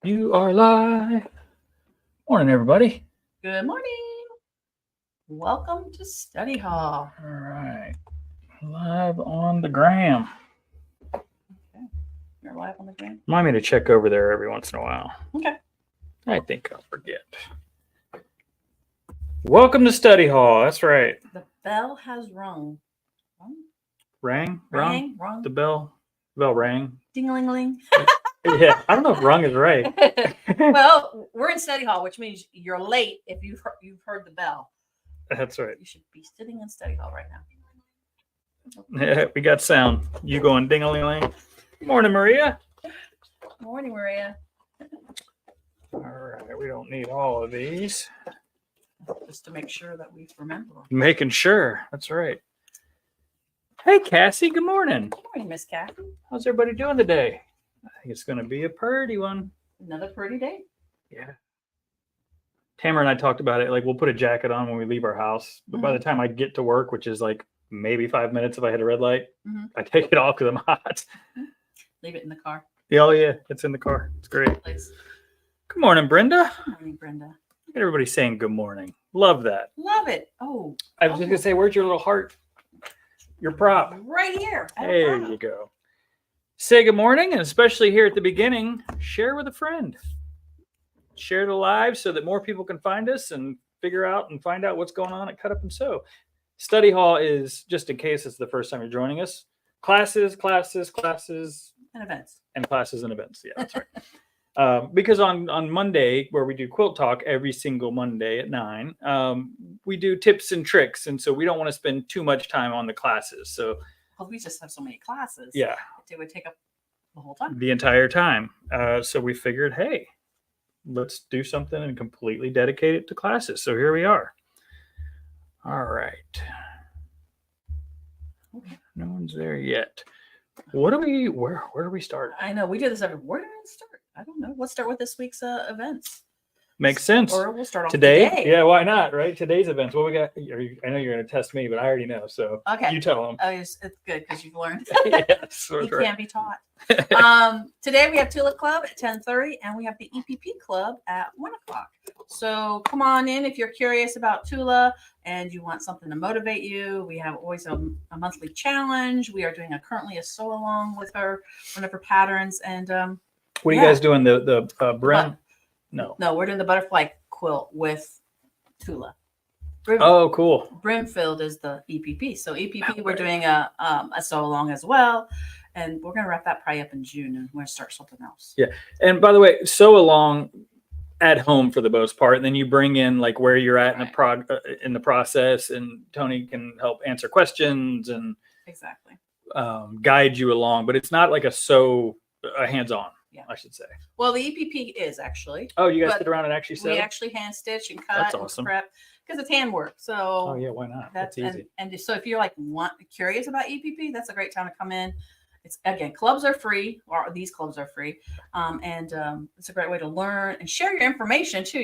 You are live. Morning, everybody. Good morning. Welcome to Study Hall. All right. Live on the gram. Okay. You're live on the gram? Remind me to check over there every once in a while. Okay. I think I'll forget. Welcome to Study Hall. That's right. The bell has rung. Rang? Rang? Rung? The bell rang. Ding-a-ling-a-ling. Yeah. I don't know if rung is right. Well, we're in Study Hall, which means you're late if you've heard the bell. That's right. You should be sitting in Study Hall right now. Yeah, we got sound. You going ding-a-ling-a-ling. Morning, Maria. Morning, Maria. All right. We don't need all of these. Just to make sure that we remember. Making sure. That's right. Hey, Cassie. Good morning. Good morning, Miss Kathy. How's everybody doing today? I think it's going to be a pretty one. Another pretty day. Yeah. Tamara and I talked about it. Like, we'll put a jacket on when we leave our house. But by the time I get to work, which is like maybe 5 minutes if I hit a red light, I take it off because I'm hot. Leave it in the car. Yeah, oh, yeah. It's in the car. It's great. Please. Good morning, Brenda. Good morning, Brenda. Look at everybody saying good morning. Love that. Love it. Oh. I was just going to say, where's your little heart? Your prop. Right here. There you go. Say good morning, and especially here at the beginning, share with a friend. Share the live so that more people can find us and figure out and find out what's going on at Cut Up and Sew. Study Hall is, just in case it's the first time you're joining us, classes, And events. and classes and events. Yeah, that's right. Because on Monday, where we do Quilt Talk every single Monday at 9, we do tips and tricks. And so we don't want to spend too much time on the classes. So Well, we just have so many classes. yeah, It would take up the whole time. the entire time. So we figured, hey, let's do something and completely dedicate it to classes. So here we are. All right. Okay. No one's there yet. Where do we start? I know we do this every. Where do we start? I don't know. Let's start with this week's events. Makes sense. Or we'll start off Today? Yeah, why not? Right? Today's events. What we got? I know you're going to test me, but I already know. So Okay. you tell them. Oh, it's good because you've learned. Yes, You right. can be taught. Today we have Tula Club at 10:30, and we have the EPP Club at 1 o'clock. So come on in if you're curious about Tula and you want something to motivate you. We have always a monthly challenge. We are doing currently a sew along with one of her patterns. And What are you guys doing? The brim? No, we're doing the butterfly quilt with Tula. Oh, cool. Brimfield is the EPP. So EPP, we're doing a sew along as well. And we're going to wrap that probably up in June, and we're going to start something else. Yeah. And by the way, sew along at home for the most part. And then you bring in like where you're at in the process, and Toni can help answer questions and Exactly. Guide you along. But it's not like a hands-on, I should say. Well, the EPP is actually. Oh, you guys sit around and actually sew? We actually hand stitch and cut. That's awesome. And prep because it's hand work. So. Oh yeah, why not? That's easy. And so if you're like curious about EPP, that's a great time to come in. It's again, clubs are free, or these clubs are free, and it's a great way to learn and share your information too.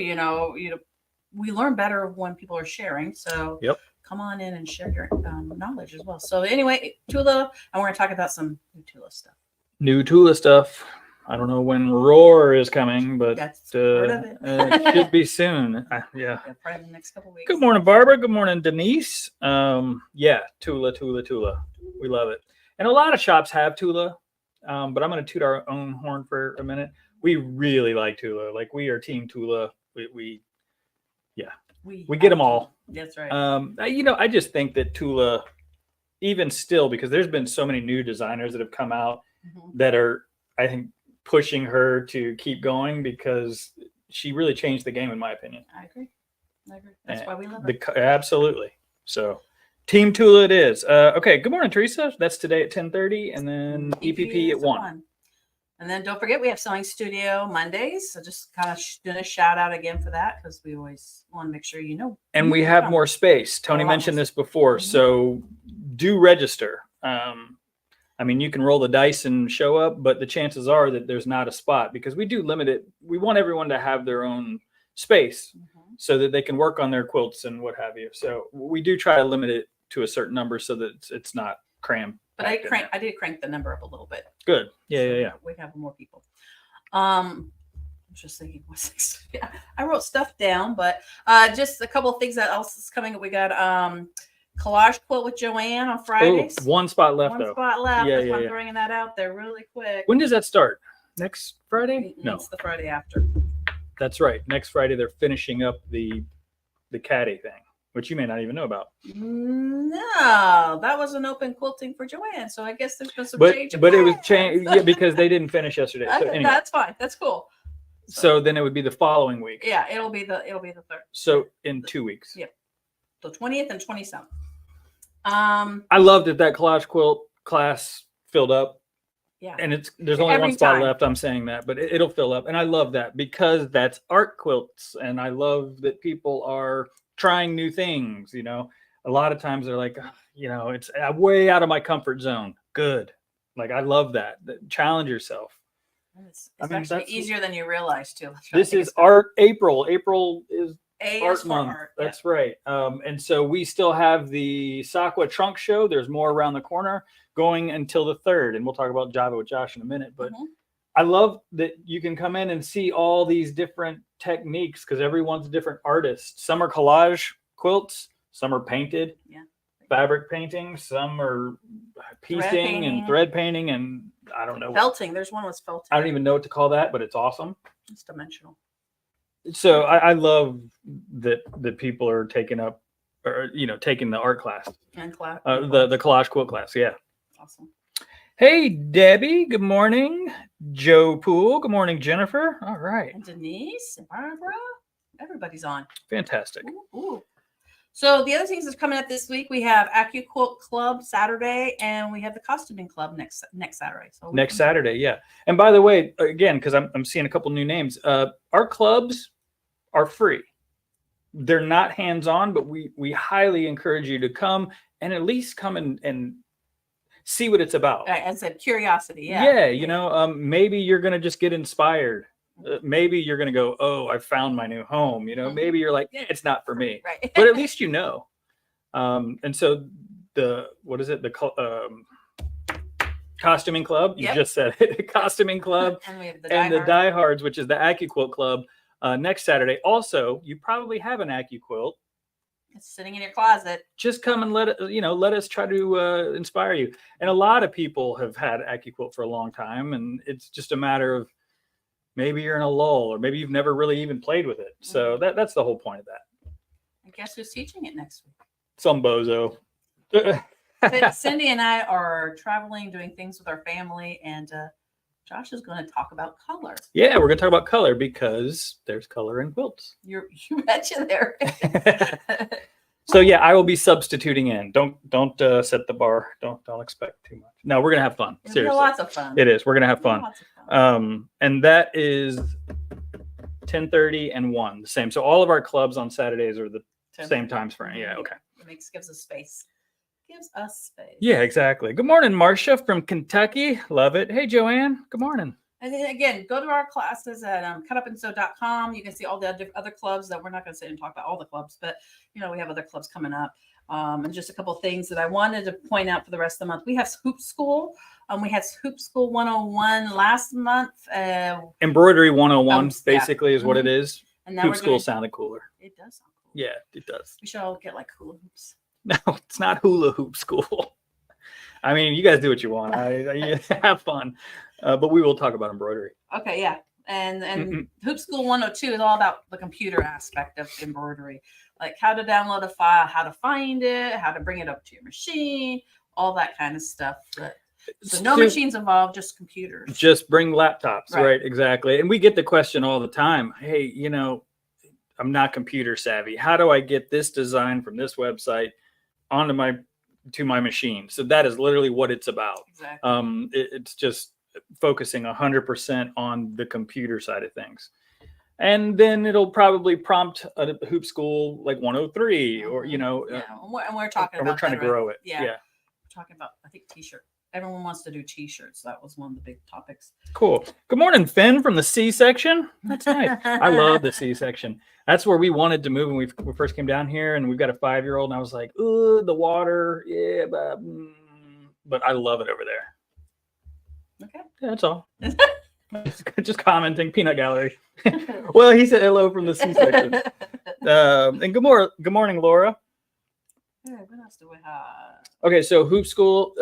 We learn better when people are sharing. So come on in and share your knowledge as well. So anyway, Tula, and we're going to talk about some new Tula stuff. New Tula stuff. I don't know when Roar is coming, but that's part of it should be soon. Yeah. Probably in the next couple of weeks. Good morning, Barbara. Good morning, Denise. Yeah, Tula. We love it. And a lot of shops have Tula, but I'm going to toot our own horn for a minute. We really like Tula. Like, we are team Tula. We get them all. That's right. I just think that Tula, even still, because there's been so many new designers that have come out that are, I think, pushing her to keep going, because she really changed the game, in my opinion. I agree. That's why we love her. Absolutely. So Team Tula it is. Okay. Good morning, Teresa. That's today at 10:30, and then EPP at 1. And then don't forget, we have Sewing Studio Mondays. So just kind of doing a shout out again for that, because we always want to make sure you know. And we have more space. Toni mentioned this before, so do register. You can roll the dice and show up, but the chances are that there's not a spot, because we do limit it. We want everyone to have their own space so that they can work on their quilts and what have you. So we do try to limit it to a certain number so that it's not crammed. But I did crank the number up a little bit. Good. Yeah. We have more people. I'm just thinking, what's next? Yeah, I wrote stuff down, but just a couple of things that else is coming up. We got collage quilt with Joanne on Fridays. Oh, one spot left One though. spot left. Yeah, That's yeah, why I'm yeah. throwing that out there really quick. When does that start? Next Friday? No, It's the Friday after. that's right. Next Friday they're finishing up the caddy thing, which you may not even know about. No, that was an open quilting for Joanne. So I guess there's been some change. But it was changed, yeah, because they didn't finish yesterday. So anyway, That's fine. That's cool. so then it would be the following week. Yeah, it'll be the third. So in 2 weeks. Yeah. The 20th and 27th. I loved that collage quilt class filled up. Yeah. And there's only Every one spot time. left. I'm saying that, but it'll fill up. And I love that because that's art quilts. And I love that people are trying new things. You know, a lot of times they're like, you know, it's way out of my comfort zone. Good. Like, I love that. Challenge yourself. It's I mean, actually that's- easier than you realize too. This is art April. April is A art is for month. art. That's right. And so we still have the Sakwa trunk show. There's more around the corner going until the 3rd. And we'll talk about Java with Josh in a minute. But I love that you can come in and see all these different techniques because everyone's a different artist. Some are collage quilts, some are painted, fabric painting, some are piecing and thread painting, and I don't know. Felting. There's one with felting. I don't even know what to call that, but it's awesome. It's dimensional. So I love that people are taking up, or taking the art class, And class. the collage quilt class. Yeah. Awesome. Hey Debbie, good morning. Joe Poole, good morning. Jennifer, all right. And Denise and Barbara. Everybody's on. Fantastic. Ooh. So the other things that's coming up this week, we have AccuQuilt Club Saturday, and we have the Costuming Club next Saturday. So Next Saturday, yeah. And by the way, again, because I'm seeing a couple new names, our clubs are free. They're not hands-on, but we highly encourage you to come and at least come and see what it's about. I said curiosity. Yeah. Maybe you're gonna just get inspired. Maybe you're gonna go, oh, I found my new home. Maybe you're like, yeah, it's not for me. Right. But at least and so the costuming club, you just said it, costuming club, and we have the diehards, which is the AccuQuilt club, next Saturday. Also, you probably have an AccuQuilt. It's sitting in your closet. Just come and let us try to inspire you. And a lot of people have had AccuQuilt for a long time, and it's just a matter of maybe you're in a lull, or maybe you've never really even played with it. So that's the whole point of that. I guess who's teaching it next week? Some bozo. Cindy and I are traveling, doing things with our family, and Josh is going to talk about color. Yeah, we're going to talk about color because there's color in quilts. You betcha there. So yeah, I will be substituting in. Don't set the bar. Don't expect too much. No, we're gonna have fun. Seriously, lots of fun. It is. We're gonna have fun. Lots of fun. And that is 10:30 and 1, the same. So all of our clubs on Saturdays are the same times frame. Yeah. Okay. Gives us space. Gives us space. Yeah, exactly. Good morning, Marcia from Kentucky. Love it. Hey, Joanne. Good morning. And then again, go to our classes at cutupandsew.com. You can see all the other clubs that we're not going to sit and talk about all the clubs, but we have other clubs coming up. And just a couple of things that I wanted to point out for the rest of the month. We have Hoop School. We had Hoop School 101 last month. Embroidery 101 basically is what it is. And now Hoop School sounded cooler. It does sound cool. Yeah, it does. We should all get like hula hoops. No, it's not hula hoop school. I mean, you guys do what you want. I have fun. But we will talk about embroidery. Okay, yeah. And Hoop School 102 is all about the computer aspect of embroidery, like how to download a file, how to find it, how to bring it up to your machine, all that kind of stuff. So no machines involved, just computers. Just bring laptops, right? Exactly. And we get the question all the time. Hey, I'm not computer savvy. How do I get this design from this website onto my machine? So that is literally what it's about. Exactly. It's just focusing 100% on the computer side of things. And then it'll probably prompt a Hoop School like 103 or, and we're talking about we're trying to grow it. Yeah. We're talking about, I think, t-shirt. Everyone wants to do t-shirts. That was one of the big topics. Cool. Good morning, Finn from the C section. That's nice. I love the C section. That's where we wanted to move when we first came down here, and we've got a 5-year-old, and I was like, ooh, the water. Yeah, but I love it over there. Okay. Yeah, that's all. Just commenting, peanut gallery. Well, he said hello from the C-section. And good morning, Laura. Yeah, what else do we have? Okay, so hoop school.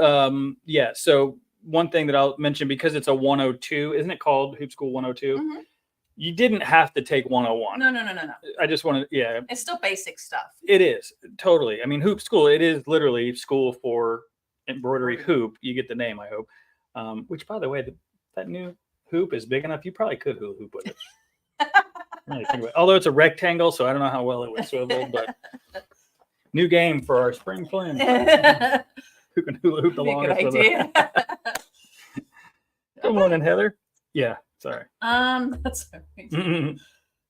Yeah, so one thing that I'll mention, because it's a 102, isn't it called Hoop School 102? Mhm. You didn't have to take 101. No. I just want to, yeah. It's still basic stuff. It is, totally. I mean, hoop school, it is literally school for embroidery hoop. You get the name, I hope. Which, by the way, that new hoop is big enough. You probably could hoop with it. Really think about it. Although it's a rectangle, so I don't know how well it would swivel, but new game for our spring fling. Who can hula hoop the longest? Good idea. Good morning, Heather. Yeah, sorry. That's all right.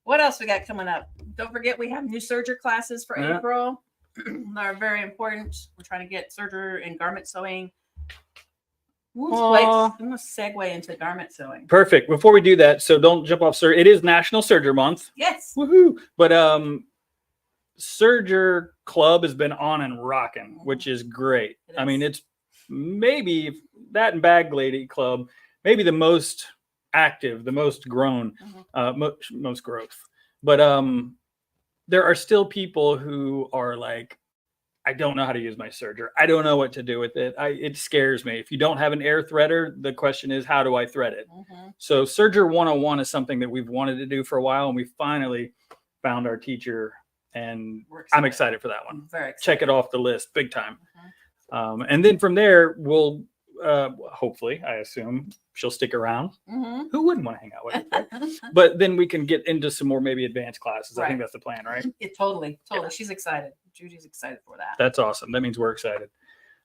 What else we got coming up? Don't forget we have new serger classes for April. They're very important. We're trying to get serger and garment sewing. I'm going to segue into garment sewing. Perfect. Before we do that, so don't jump off, sir. It is National Serger Month. Yes. Woohoo! But Serger Club has been on and rocking, which is great. I mean, it's maybe that and Bag Lady Club, maybe the most active, the most grown, most growth. But there are still people who are like, I don't know how to use my serger. I don't know what to do with it. It scares me. If you don't have an air threader, the question is, how do I thread it? So Serger 101 is something that we've wanted to do for a while, and we finally found our teacher, and I'm excited for that one. Very excited. Check it off the list, big time. And then from there, we'll hopefully, I assume she'll stick around. Who wouldn't want to hang out with her? Right? But then we can get into some more maybe advanced classes. I think that's the plan, right? Totally. She's excited. Judy's excited for that. That's awesome. That means we're excited.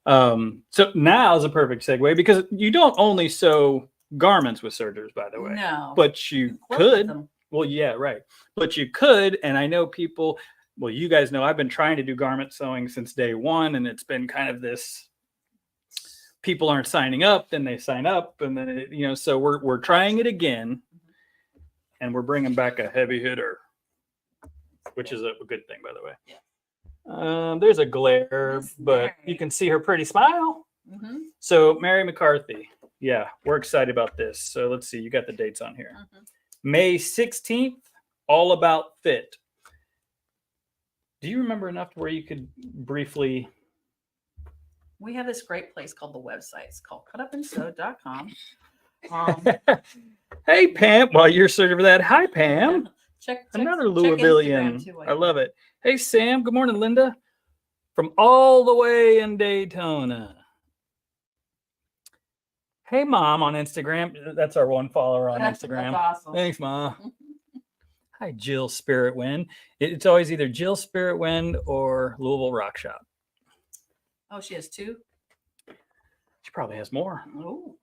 So now is a perfect segue, because you don't only sew garments with sergers, by the way. No. But you could. Well, yeah, right. But you could, and I know people, well, you guys know I've been trying to do garment sewing since day one, and it's been kind of this, people aren't signing up, then they sign up, and then, so we're trying it again, and we're bringing back a heavy hitter, which is a good thing, by the way. Yeah. There's a glare, but you can see her pretty smile. So Mary McCarthy, yeah, we're excited about this. So let's see, you got the dates on here. May 16th, all about fit. Do you remember enough to where you could briefly? We have this great place called the website. It's called cutupandsew.com. Hey, Pam. While you're searching for that, hi, Pam. Check another Louisvillian. I love it. Hey, Sam. Good morning, Linda. From all the way in Daytona. Hey, Mom on Instagram. That's our one follower on Instagram. That's awesome. Thanks, Mom. Hi, Jill Spirit Wind. It's always either Jill Spirit Wind or Louisville Rock Shop. Oh, she has two? She probably has more. Oh.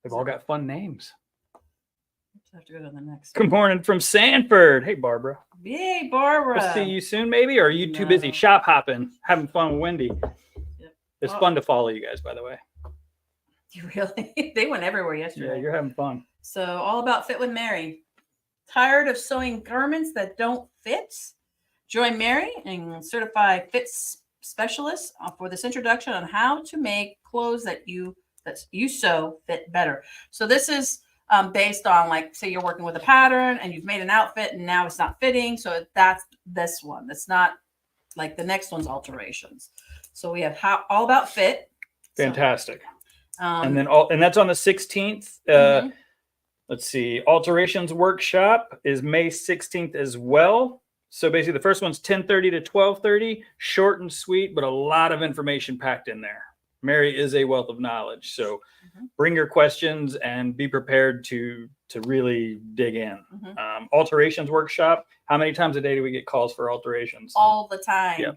They've all got fun names. I have to go to the next Good morning from Sanford. Hey, Barbara. Yay, Barbara. We'll see you soon, maybe? Or are you too busy shop hopping, having fun with Wendy? Yep. It's fun to follow you guys, by the way. You really? They went everywhere yesterday. Yeah, you're having fun. So all about Fit with Mary. Tired of sewing garments that don't fit? Join Mary and certified fit specialist for this introduction on how to make clothes that you sew fit better. So this is based on, like, say you're working with a pattern and you've made an outfit and now it's not fitting. So that's this one. That's not like the next one's alterations. So we have all about fit. Fantastic. And that's on the 16th. Let's see. Alterations workshop is May 16th as well. So basically the first one's 10:30 to 12:30, short and sweet, but a lot of information packed in there. Mary is a wealth of knowledge. So bring your questions and be prepared to really dig in. Alterations workshop. How many times a day do we get calls for alterations? All the time. Yeah.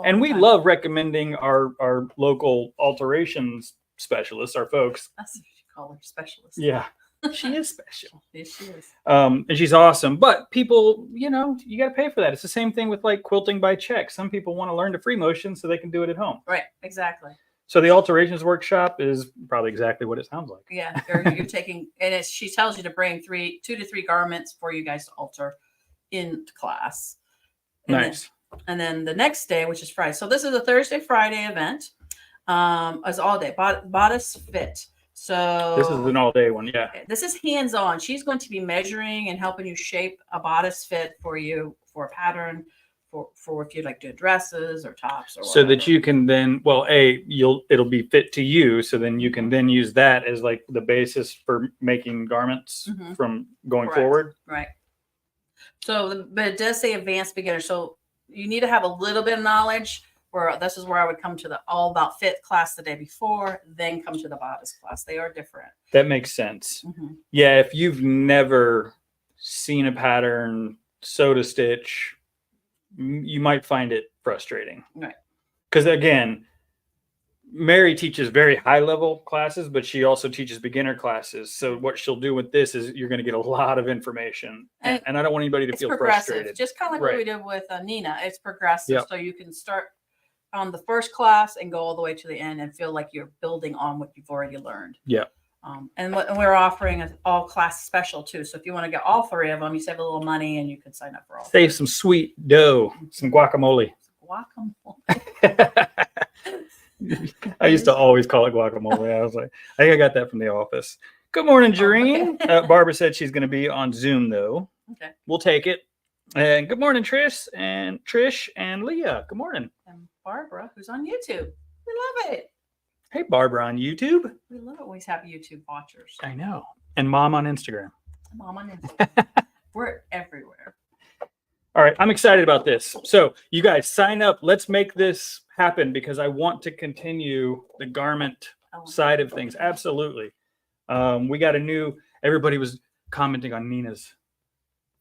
And we love recommending our local alterations specialists, our folks. That's what you call her, specialist. Yeah. She is special. Yes, she is. And she's awesome. But people, you got to pay for that. It's the same thing with like quilting by check. Some people want to learn the free motion so they can do it at home. Right. Exactly. So the alterations workshop is probably exactly what it sounds like. Yeah. You're taking, and she tells you to bring 2 to 3 garments for you guys to alter in class. Nice. And then the next day, which is Friday. So this is a Thursday, Friday event. As all day, bodice fit. So This is an all-day one. Yeah. this is hands-on. She's going to be measuring and helping you shape a bodice fit for you for a pattern for if you'd like to do dresses or tops or So whatever. that you can then, well, it'll be fit to you. So then you can then use that as like the basis for making garments from going Correct. forward. Right. So, but it does say advanced beginner. So you need to have a little bit of knowledge. Where this is where I would come to the all about fit class the day before, then come to the bodice class. They are different. That makes sense. Yeah. If you've never seen a pattern sew to stitch, you might find it frustrating. Right. Because again, Mary teaches very high level classes, but she also teaches beginner classes. So what she'll do with this is you're going to get a lot of information. And I don't want anybody to feel frustrated. Just kind of like what we did with Nina. It's progressive. Yep. So you can start on the first class and go all the way to the end and feel like you're building on what you've already learned. Yeah. And we're offering an all class special too. So if you want to get all three of them, you save a little money and you can sign up for all. Save some sweet dough, some guacamole. Guacamole. I used to always call it guacamole. I was like, I think I got that from the office. Good morning, Jareen. Okay. Barbara said she's going to be on Zoom though. Okay. We'll take it. And good morning, Trish and Leah. Good morning. And Barbara, who's on YouTube. We love it. Hey, Barbara on YouTube. We love it. Always have YouTube watchers. I know. And Mom on Instagram. Mom on Instagram. We're everywhere. All right. I'm excited about this. So you guys sign up. Let's make this happen because I want to continue the garment side of things. Absolutely. We got everybody was commenting on Nina's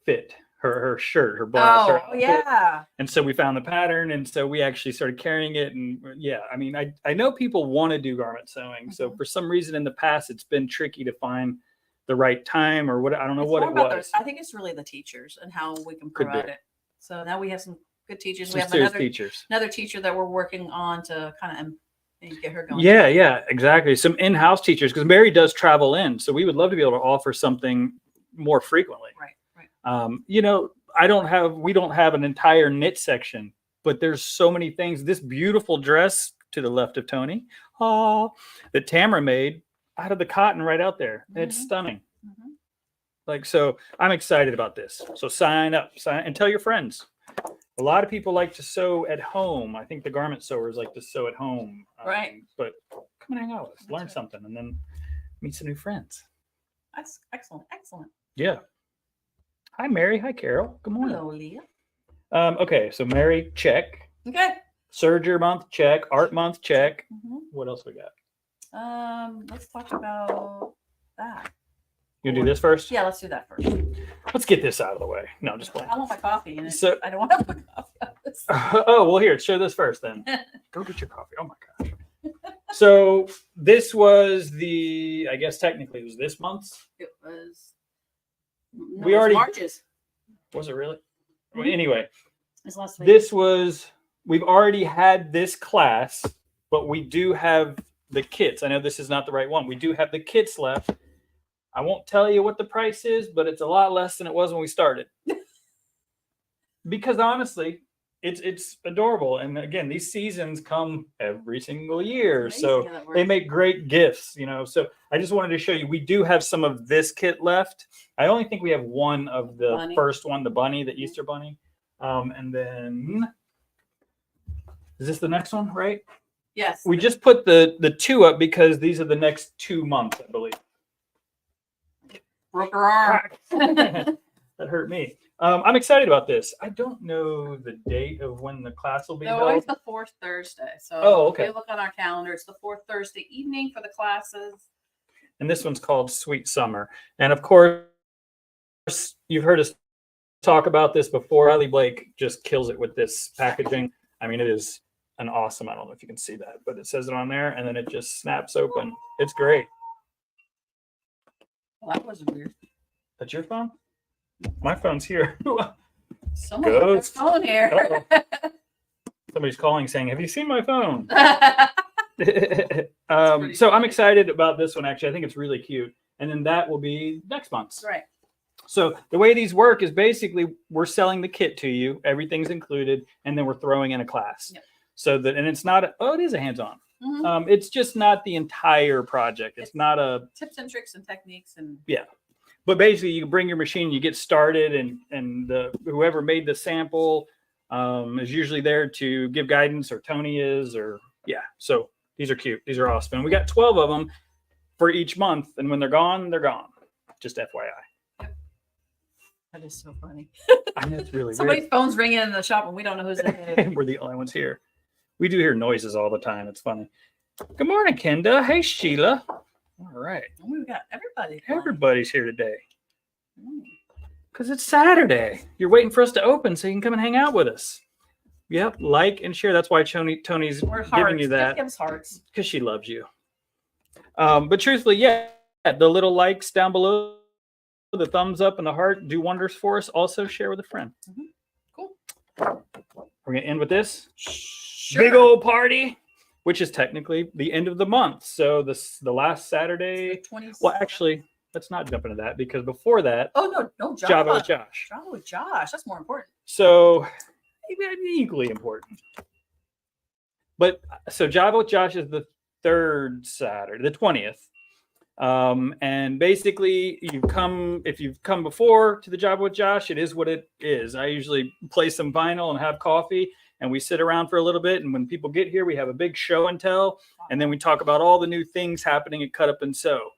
fit. Her shirt, her blouse. Yeah. And so we found the pattern, and so we actually started carrying it. And yeah, I mean, I know people want to do garment sewing. So for some reason in the past, it's been tricky to find the right time or what. I don't know what it was. I think it's really the teachers and how we can provide it. So now we have some good teachers. Some we have another teacher that we're working on to kind of get her going. Yeah, exactly. Some in-house teachers, because Mary does travel in, so we would love to be able to offer something more frequently. Right. You know, we don't have an entire knit section, but there's so many things. This beautiful dress to the left of Toni, that Tamara made out of the cotton right out there. It's stunning. Like, so I'm excited about this. So sign up, and tell your friends. A lot of people like to sew at home. I think the garment sewers like to sew at home. Right. But come and hang out with us, learn something, and then meet some new friends. That's excellent. Yeah. Hi, Mary. Hi, Carol. Good morning. Hello, Leah. Okay, so Mary, check. Okay. Serger month, check. Art month, check. What else we got? Let's talk about that. You do this first? Yeah, let's do that first. Let's get this out of the way. No, just playing. I want my coffee, and I don't want to put coffee. Oh, well, here, show this first then. Go get your coffee. Oh my gosh. So this was I guess technically it was this month's. It was. We already. March's. Was it really? Well, anyway, Last week. We've already had this class, but we do have the kits. I know this is not the right one. We do have the kits left. I won't tell you what the price is, but it's a lot less than it was when we started. Because honestly, it's adorable. And again, these seasons come every single year. So they make great gifts, you know. So I just wanted to show you, we do have some of this kit left. I only think we have one of the first one, the bunny, the Easter bunny. And then, is this the next one, right? Yes. We just put the two up because these are the next 2 months, I believe. Broke her arm. That hurt me. I'm excited about this. I don't know the date of when the class will be held. Always the fourth Thursday. So okay. if you look on our calendar, it's the fourth Thursday evening for the classes. And this one's called Sweet Summer. And of course, you've heard us talk about this before. Riley Blake just kills it with this packaging. I mean, it is an awesome, I don't know if you can see that, but it says it on there and then it just snaps open. It's great. Well, that was weird. That's your phone? My phone's here. Someone put their phone here. Somebody's calling saying, have you seen my phone? So I'm excited about this one, actually. I think it's really cute. And then that will be next month's. Right. So the way these work is basically we're selling the kit to you. Everything's included. And then we're throwing in a class. Yep. So that, and it's not, it is a hands-on. It's just not the entire project. It's not a tips and tricks and techniques and but basically you bring your machine, you get started, and whoever made the sample is usually there to give guidance, or Toni is, or so these are cute. These are awesome. And we got 12 of them for each month, and when they're gone, they're gone. Just FYI. That is so funny. I know, it's really Somebody's weird. phone's ringing in the shop and we don't know who's in it. We're the only ones here. We do hear noises all the time. It's funny. Good morning, Kenda. Hey, Sheila. All right. Oh, we got everybody. Everybody's here today. Because it's Saturday. You're waiting for us to open so you can come and hang out with us. Yep. Like and share. That's why Toni's giving you that. Give us hearts. Because she loves you. But truthfully, the little likes down below, the thumbs up and the heart do wonders for us. Also share with a friend. Cool. We're going to end with this. Sure. Big old party, which is technically the end of the month. So the last Saturday. Well, actually, let's not jump into that, because before that. Oh, no, Java with Josh. Java with Josh. That's more important. So equally important. But so Java with Josh is the third Saturday, the 20th. And basically if you've come before to the Java with Josh, it is what it is. I usually play some vinyl and have coffee, and we sit around for a little bit. And when people get here, we have a big show and tell, and then we talk about all the new things happening at Cut Up and Sew.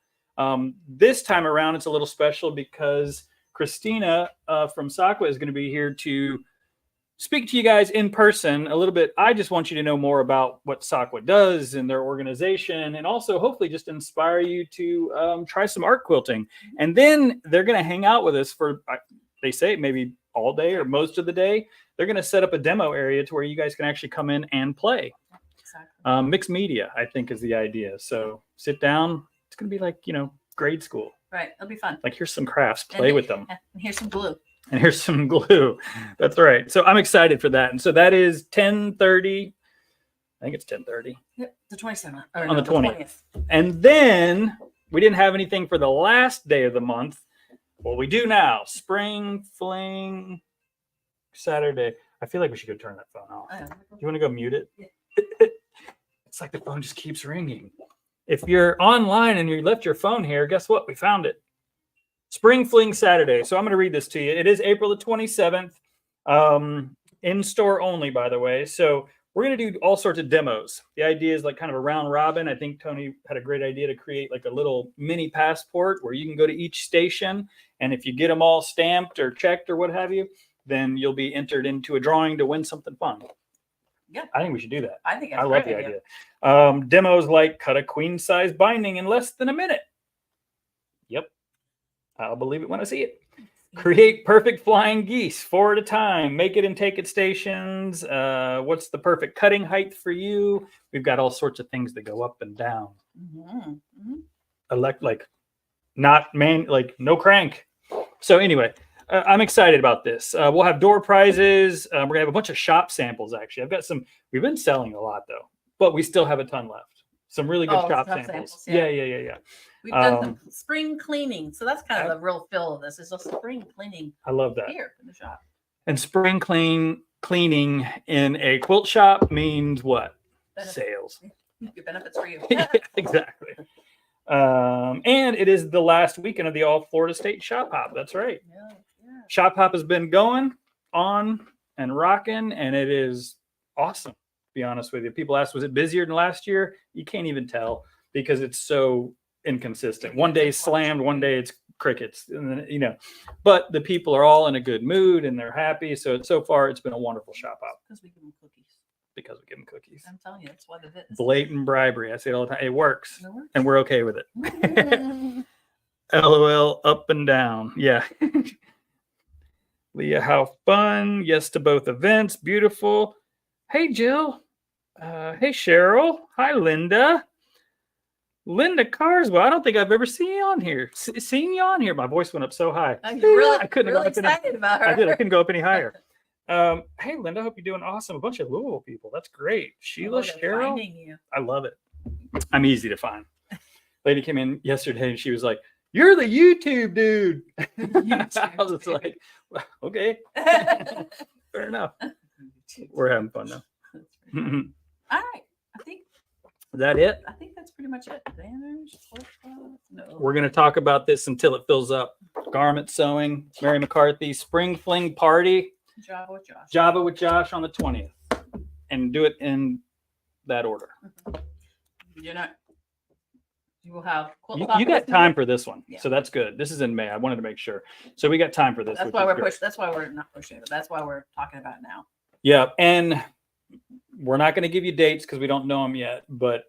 This time around, it's a little special because Christina from Sakwa is going to be here to speak to you guys in person a little bit. I just want you to know more about what Sakwa does and their organization, and also hopefully just inspire you to try some art quilting. And then they're going to hang out with us for, they say, maybe all day or most of the day. They're going to set up a demo area to where you guys can actually come in and play. Exactly. Mixed media, I think, is the idea. So sit down. It's going to be like, grade school. Right. It'll be fun. Like, here's some crafts. Play with them. And here's some glue. And here's some glue. That's right. So I'm excited for that. And so that is 10:30. I think it's 10:30. Yep, the 27th. On the 20th. And then we didn't have anything for the last day of the month. Well, we do now. Spring Fling Saturday. I feel like we should go turn that phone off. Do you want to go mute it? Yeah. It's like the phone just keeps ringing. If you're online and you left your phone here, guess what? We found it. Spring Fling Saturday. So I'm going to read this to you. It is April the 27th. In store only, by the way. So we're going to do all sorts of demos. The idea is like kind of a round robin. I think Toni had a great idea to create like a little mini passport where you can go to each station. And if you get them all stamped or checked or what have you, then you'll be entered into a drawing to win something fun. Yeah, I think we should do that. I think that's I love the idea. Demos like cut a queen size binding in less than a minute. Yep. I'll believe it when I see it. Create perfect flying geese 4 at a time. Make it and take it stations. What's the perfect cutting height for you? We've got all sorts of things that go up and down. No crank. So anyway, I'm excited about this. We'll have door prizes. We're gonna have a bunch of shop samples. Actually, I've got some. We've been selling a lot though, but we still have a ton left. Some really good shop samples. Yeah. We've done the spring cleaning, so that's kind of the real feel of this. Is a spring cleaning. I love that here in the shop. And spring cleaning in a quilt shop means what? Sales. Good benefits for you. Exactly. And it is the last weekend of the All Florida State Shop Hop. That's right. Yeah. Shop Hop has been going on and rocking, and it is awesome. To be honest with you, people ask, was it busier than last year? You can't even tell because it's so inconsistent. One day it's slammed, one day it's crickets, and then, but the people are all in a good mood and they're happy. So far it's been a wonderful shop hop. Because we give them cookies. I'm telling you, that's why the blatant bribery. I say it all the time. It works. And we're okay with it. LOL up and down. Yeah. Leah, how fun. Yes to both events. Beautiful. Hey, Jill. Hey, Cheryl. Hi, Linda. Linda Carswell. I don't think I've ever seen you on here. My voice went up so high. I couldn't really excited about her. I did. I couldn't go up any higher. Hey, Linda, I hope you're doing awesome. A bunch of Louisville people. That's great. Sheila, Cheryl. I love it. I'm easy to find. Lady came in yesterday and she was like, "You're the YouTube dude." I was just like, well, okay. Fair enough. We're having fun now. All right. I think Is that it? I think that's pretty much it. Banners, no. We're going to talk about this until it fills up. Garment sewing, Mary McCarthy, Spring Fling Party, Java with Josh. Java with Josh on the 20th. And do it in that order. You're not. You will have. You got time for this one. Yeah. So that's good. This is in May. I wanted to make sure. So we got time for this. That's why we're pushing. That's why we're not pushing it. That's why we're talking about it now. Yeah. And we're not going to give you dates because we don't know them yet. But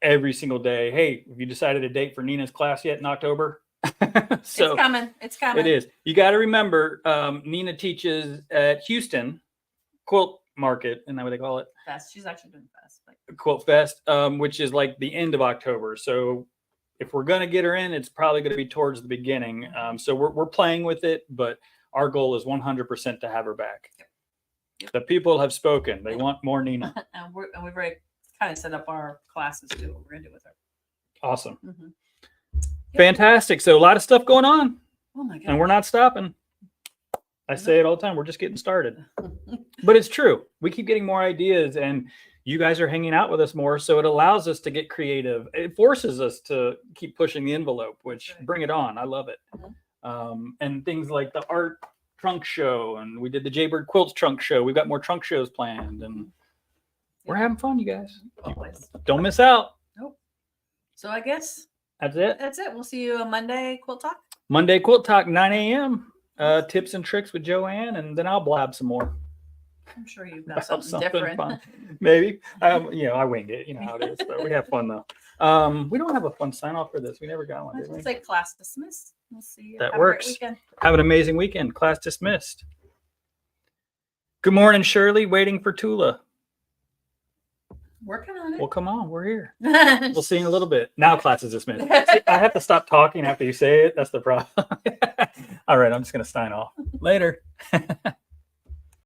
every single day, hey, have you decided a date for Nina's class yet in October? So it's coming. It's coming. it is. You got to remember, Nina teaches at Houston Quilt Market, isn't that what they call it? Fest. She's actually doing fest. Quilt Fest, which is like the end of October. So if we're going to get her in, it's probably going to be towards the beginning. So we're playing with it, but our goal is 100% to have her back. Yep. The people have spoken. They want more Nina. and we've already kind of set up our classes too. What we're going to do with her. Awesome. Mm-hmm. Fantastic. So a lot of stuff going on. Oh my God. And we're not stopping. I say it all the time. We're just getting started. But it's true. We keep getting more ideas and you guys are hanging out with us more. So it allows us to get creative. It forces us to keep pushing the envelope, which bring it on. I love it. Mm-hmm. And things like the art trunk show. And we did the Jaybird Quilts trunk show. We've got more trunk shows planned. And we're having fun, you guys. Always. Don't miss out. Nope. So I guess that's it. That's it. We'll see you on Monday, Quilt Talk. Monday, Quilt Talk, 9 a.m. Tips and tricks with Joanne. And then I'll blab some more. I'm sure you've got something different. Fun. Maybe. I wing it. You know how it is. But we have fun though. We don't have a fun sign off for this. We never got one. Let's say class dismissed. We'll see you. That Have works. A great weekend. Have an amazing weekend. Class dismissed. Good morning, Shirley. Waiting for Tula. Working on it. Well, come on. We're here. We'll see you in a little bit. Now class is dismissed. See, I have to stop talking after you say it. That's the problem. All right. I'm just going to sign off. Later.